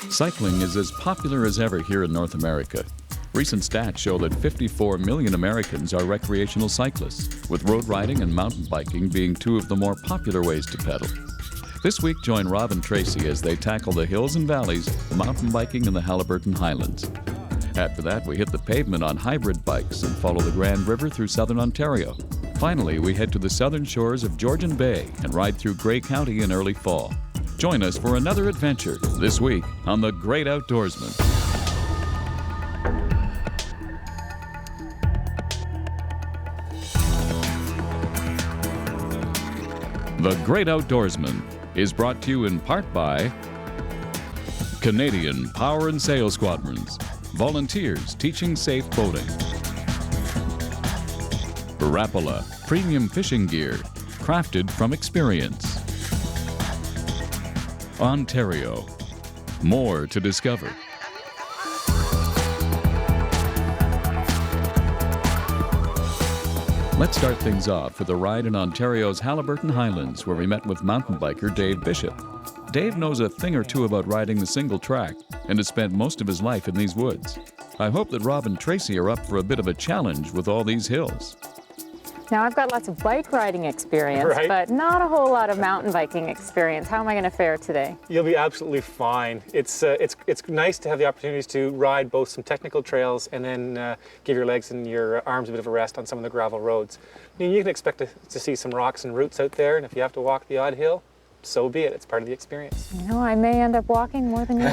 Cycling is as popular as ever here in North America. Recent stats show that 54 million Americans are recreational cyclists, with road riding and mountain biking being two of the more popular ways to pedal. This week, join Rob and Tracie as they tackle the hills and valleys, mountain biking in the Haliburton Highlands. After that, we hit the pavement on hybrid bikes and follow the Grand River through southern Ontario. Finally, we head to the southern shores of Georgian Bay and ride through Grey County in early fall. Join us for another adventure this week on The Great Outdoorsman. The Great Outdoorsman is brought to you in part by Canadian Power and Sail Squadrons, volunteers teaching safe boating. Rapala, premium fishing gear, crafted from experience. Ontario, more to discover. Let's start things off with a ride in Ontario's Haliburton Highlands, where we met with mountain biker Dave Bishop. Dave knows a thing or two about riding the single track and has spent most of his life in these woods. I hope that Rob and Tracie are up for a bit of a challenge with all these hills. Now, I've got lots of bike riding experience, Right. but not a whole lot of mountain biking experience. How am I going to fare today? You'll be absolutely fine. It's nice to have the opportunities to ride both some technical trails and then give your legs and your arms a bit of a rest on some of the gravel roads. I mean, you can expect to see some rocks and roots out there, and if you have to walk the odd hill, so be it. It's part of the experience. You know, I may end up walking more than you.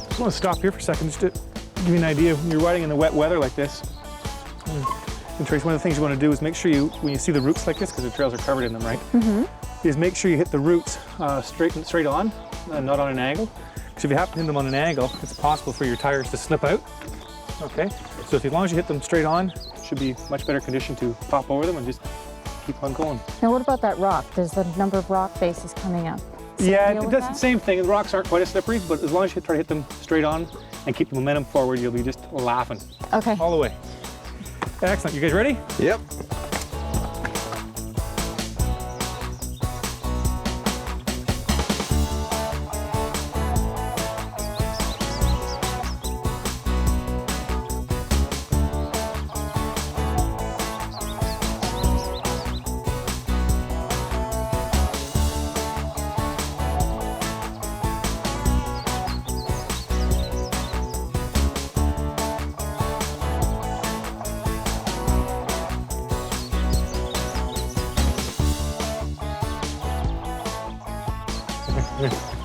I want to stop here for a second just to give you an idea. When you're riding in the wet weather like this, and Trace, one of the things you want to do is make sure when you see the roots like this, because the trails are covered in them, right? Mm-hmm. Is make sure you hit the roots straight on, not on an angle. Because if you happen to hit them on an angle, it's possible for your tires to slip out. Okay, so as long as you hit them straight on, should be much better condition to pop over them and just keep on going. Now, what about that rock? There's the number of rock faces coming up. Yeah, it does the same thing. The rocks aren't quite as slippery, but as long as you try to hit them straight on and keep the momentum forward, you'll be just laughing. Okay. All the way. Excellent. You guys ready? Yep.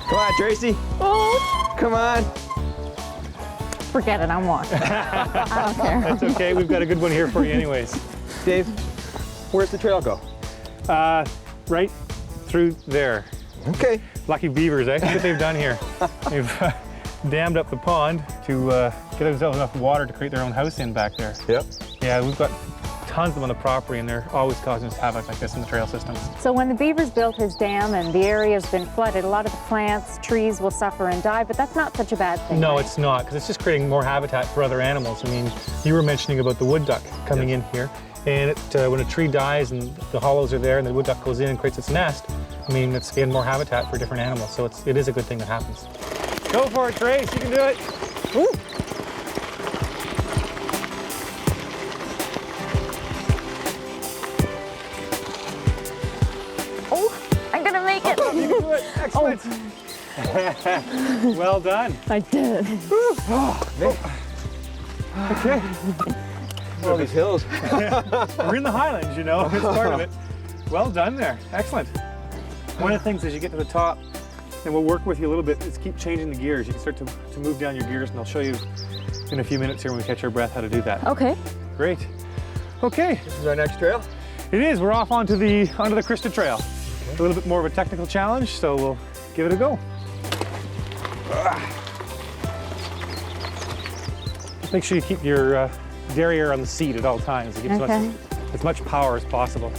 Come on, Tracie. Oh, Come on. forget it, I'm walking. I don't care. That's okay. We've got a good one here for you anyways. Dave, where's the trail go? Right through there. Okay. Lucky beavers, eh? That's what they've done here. They've dammed up the pond to get themselves enough water to create their own house in back there. Yep. Yeah, we've got tons of them on the property, and they're always causing us havoc like this in the trail systems. So when the beavers built his dam and the area's been flooded, a lot of the plants, trees will suffer and die, but that's not such a bad thing. No, right? it's not, because it's just creating more habitat for other animals. I mean, you were mentioning about the wood duck coming in here, and when a tree dies and the hollows are there and the wood duck goes in and creates its nest, I mean, it's again more habitat for different animals, so it is a good thing that happens. Go for it, Trace, you can do it. Woo. I'm gonna make it. You can do it. Excellent. Well done. I did. Okay. All these hills. We're in the Highlands, you know. It's part of it. Well done there. Excellent. One of the things as you get to the top, and we'll work with you a little bit, is keep changing the gears. You can start to move down your gears, and I'll show you in a few minutes here when we catch our breath how to do that. Okay. Great. Okay. This is our next trail. It is. We're off onto the Krista Trail. Okay. A little bit more of a technical challenge, so we'll give it a go. Just make sure you keep your derriere on the seat at all times. It gives as much power as possible.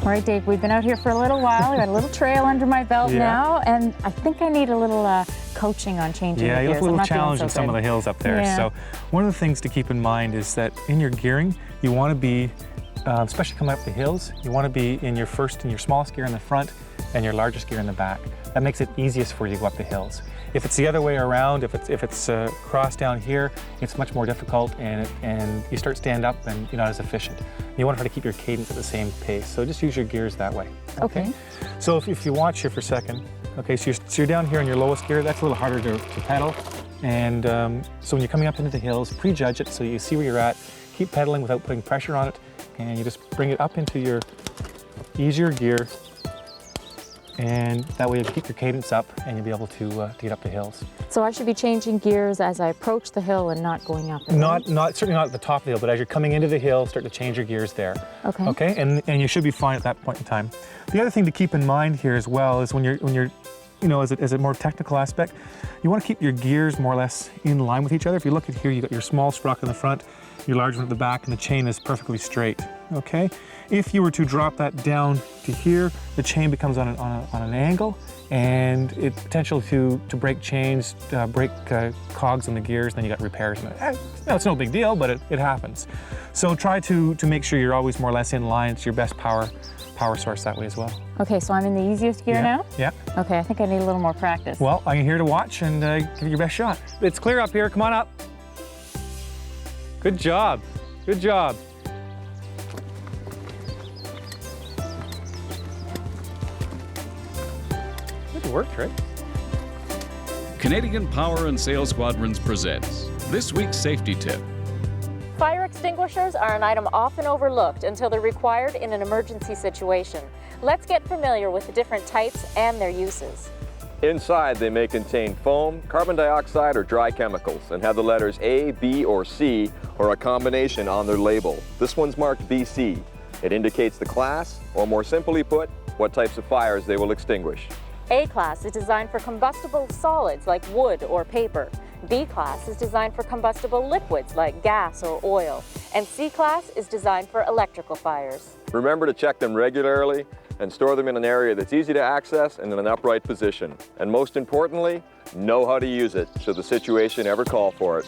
All right, Dave, we've been out here for a little while. I've got a little trail under my belt now, and I think I need a little coaching on changing the gears. Yeah, you look a little challenged so in some of the hills up there. Yeah. So one of the things to keep in mind is that in your gearing, you want to be, especially coming up the hills, you want to be in your smallest gear in the front and your largest gear in the back. That makes it easiest for you to go up the hills. If it's the other way around, if it's crossed down here, it's much more difficult, and you start stand up and you're not as efficient. You want to try to keep your cadence at the same pace, so just use your gears that way. Okay. So if you watch here for a second, okay, so you're down here in your lowest gear, that's a little harder to pedal, and so when you're coming up into the hills, prejudge it so you see where you're at, keep pedaling without putting pressure on it, and you just bring it up into your easier gear, and that way you keep your cadence up and you'll be able to get up the hills. So I should be changing gears as I approach the hill and not going up. Certainly not at the top of the hill, but as you're coming into the hill, start to change your gears there. Okay. Okay, and you should be fine at that point in time. The other thing to keep in mind here as well is when you're as a more technical aspect, you want to keep your gears more or less in line with each other. If you look at here, you got your small sprocket in the front, your large one at the back, and the chain is perfectly straight. Okay. If you were to drop that down to here, the chain becomes on an angle, and it potential to break chains, break cogs in the gears, then you got repairs. No, it's no big deal, but it happens. So try to make sure you're always more or less in line. It's your best power source that way as well. Okay, so I'm in the easiest gear now? Yeah. Okay, I think I need a little more practice. Well, I'm here to watch and give it your best shot. It's clear up here. Come on up. Good job. Good job. Good work, Trey. Canadian Power and Sail Squadrons presents this week's safety tip. Fire extinguishers are an item often overlooked until they're required in an emergency situation. Let's get familiar with the different types and their uses. Inside, they may contain foam, carbon dioxide, or dry chemicals, and have the letters A, B, or C, or a combination on their label. This one's marked BC. It indicates the class, or more simply put, what types of fires they will extinguish. A-class is designed for combustible solids like wood or paper. B-class is designed for combustible liquids like gas or oil. And C-class is designed for electrical fires. Remember to check them regularly and store them in an area that's easy to access and in an upright position. And most importantly, know how to use it should the situation ever call for it.